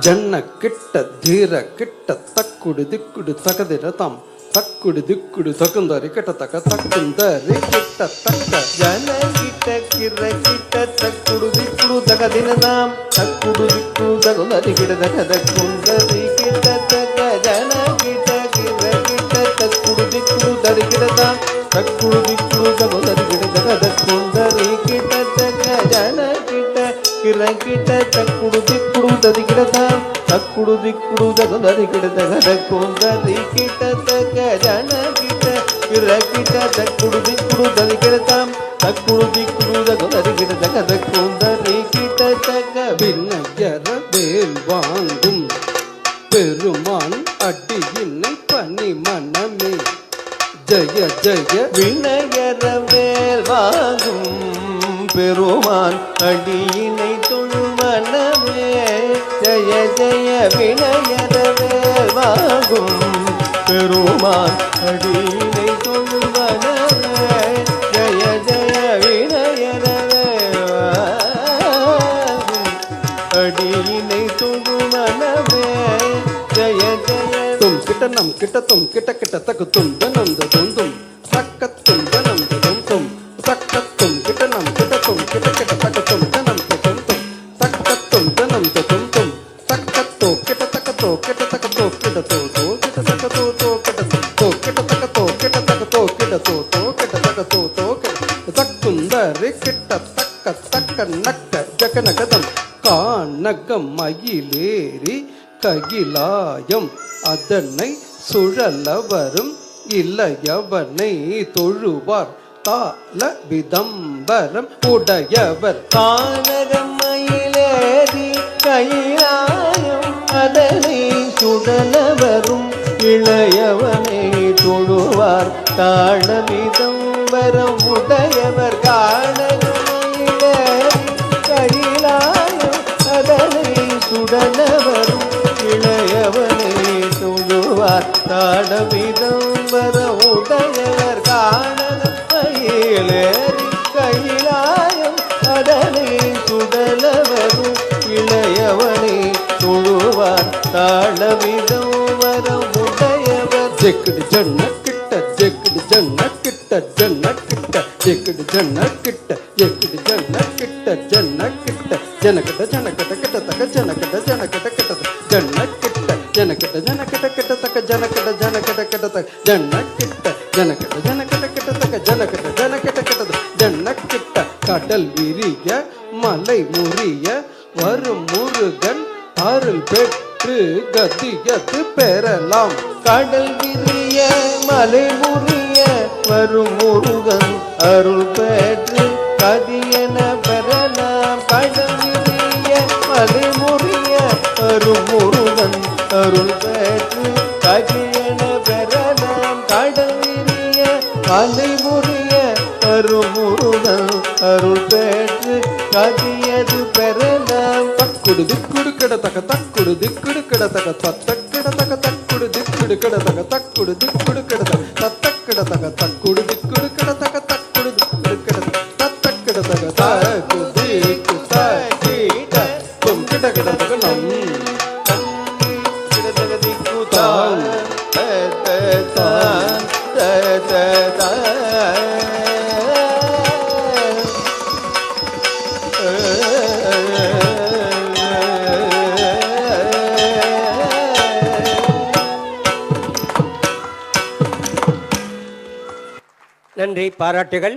ಜನ್ನ ಕಿಟ್ಟ ಧೀರ ಕಿಟ್ಟ ತಕ್ಕುಡು ದಿಕ್ಕುಡು ತಕದಿರ ತಾಮ್ ತಕ್ಕುಡು ದಿಕ್ಕುಡು ತಕಂದರಿ ಕಟ ತಕ ತಕ್ಕಂದರಿ ಕಿಟ್ಟ ತಕ್ಕ ಜನ ಕಿಟ್ಟ ಕಿರ ಕಿಟ್ಟ ತಕ್ಕುಡು ದಿಕ್ಕುಡು ತಕದಿನ ತಾಮ್ ತಕ್ಕುಡು ದಿಕ್ಕುಡು ತಕಂದರಿ ಕಿಟ ತಕ ತಕ್ಕುಂದರಿ ಕಿಟ್ಟ ತಕ ಜನ ಕಿಟ್ಟ ಕಿರ ಕಿಟ್ಟ ತಕ್ಕುಡು ದಿಕ್ಕುಡು ತರಿ ಕಿಟ ತಾಮ್ ತಕ್ಕುಡು ದಿಕ್ಕುಡು ತಕಂದರಿ ಕಿಟ ತಕ ತಕ್ಕುಂದರಿ ಕಿಟ ತಕ ಜನ ಕಿಟ್ಟ ಕಿರ ಕಿಟ್ಟ ತಕ್ಕುಡು ದಿಕ್ಕುಡು ತರಿ ಕಿಟ ತಾಮ್ ತಕ್ಕುಡು ದಿಕ್ಕುಡು ತಕಂದರಿ ಕಿಟ ತಕ ತಕ್ಕುಂದರಿ ಕಿಟ ತಕ ಜನ ಕಿಟ್ಟ ಕಿರ ಕಿಟ್ಟ ತಕ್ಕುಡು ದಿಕ್ಕುಡು ತರಿ ಕಿಟ ತಾಮ್ தக்குடு திக்குடு தகுதரி கிட தக தக்குந்தரி கிட்ட தக விண்ணயர வேல் வாங்கும் பெருமான் அடியினை பனி மனமே ஜய ஜய விண்ணயர வேல் வாங்கும் பெருமான் அடியினை தொழு மனமே ஜய ஜய விண்ணயர வேல் வாங்கும் பெருமான் அடியினை தொழு மனமே ஜய ஜய அடியினை தொழு மனமே ஜய ஜய தும் கிட்ட நம் கிட்ட தும் கிட்ட கிட்ட தக்கு தும் தனந்த தும் தும் தக்கத்தும் தனந்த தும் தும் தக்கத்தும் கிட்ட நம் கிட்ட தும் கிட்ட கிட்ட தக்கு தும் தனம் தும் தும் தக்கத்தும் தனந்த தும் தும் தக்கத்தோ கிட்ட தக்கத்தோ கிட்ட தக்கத்தோ கிட்ட தோ தோ கிட்ட தக்கத்தோ தோ கிட்ட தோ கிட்ட தக்கத்தோ கிட்ட தக்கத்தோ கிட்ட தோ தோ கிட்ட தக்கத்தோ தோ கிட்ட தக்குந்தரி கிட்ட தக்க தக்க நக்க ஜகநகதம் கானகம் மயிலேறி ககிலாயம் அதனை சுழல வரும் இல்லையவனை தொழுவார் தாள விதம்பரம் உடையவர் கானகம் மயிலேறி கயிலாயம் அதனை சுழல வரும் இளையவனை தொழுவார் தாள விதம்பரம் உடையவர் கானகம் மயிலேறி கயிலாயம் அதனை சுழல வரும் இளையவனை தொழுவார் தாட விதம்பர உடையவர் காணகம் மயிலேறி கயிலாயம் அதனை சுடல வரும் இளையவனை தொழுவார் தாட விதம்பர உடையவர் ஜெக்குடு ஜன்ன கிட்ட ஜெக்குடு ஜன்ன கிட்ட ஜன்ன கிட்ட ஜெக்குடு ஜன்ன கிட்ட ஜெக்குடு ஜன்ன கிட்ட ஜன்ன கிட்ட ஜனகட ஜனகட கிட்ட தக்க ஜனகட ஜனகட கிட்ட ஜன்ன கிட்ட ஜனகட ஜனகட கிட்ட தக்க ஜனகட ஜனகட கிட்ட தக்க ஜன்ன கிட்ட ஜனகட ஜனகட கிட்ட தக்க ஜனகட ஜனகட கிட்ட ஜன்ன கிட்ட கடல் விரிய மலை முறிய வரும் முருகன் அருள் பெற்று கதியது பெறலாம் கடல் விரிய மலை முறிய வரும் முருகன் அருள் பெற்று கதியன பெறலாம் கடல் விரிய மலை முறிய வரும் முருகன் அருள் பெற்று கதியன பெறலாம் கடல் விரிய மலை முறிய வரும் முருகன் அருள் பெற்று கதியது பெறலாம் தக்குடு திக்குடு கிடத்தக்க தக்குடு திக்குடு கிடத்தக்க தத்தக்கிட தக்க தக்குடு திக்குடு கிடத்தக்க தக்குடு திக்குடு கிடத்தக்க தத்தக்கிட தக்க தக்குடு திக்குடு கிடத்தக்க தக்குடு திக்குடு கிடத்தக்க தத்தக்கிட தக்க தக்கு திக்கு தக்கிட தும் கிட கிடத்தக்க நம் கிடத்தக திக்கு தான் தான் நன்றி, பாராட்டுகள்.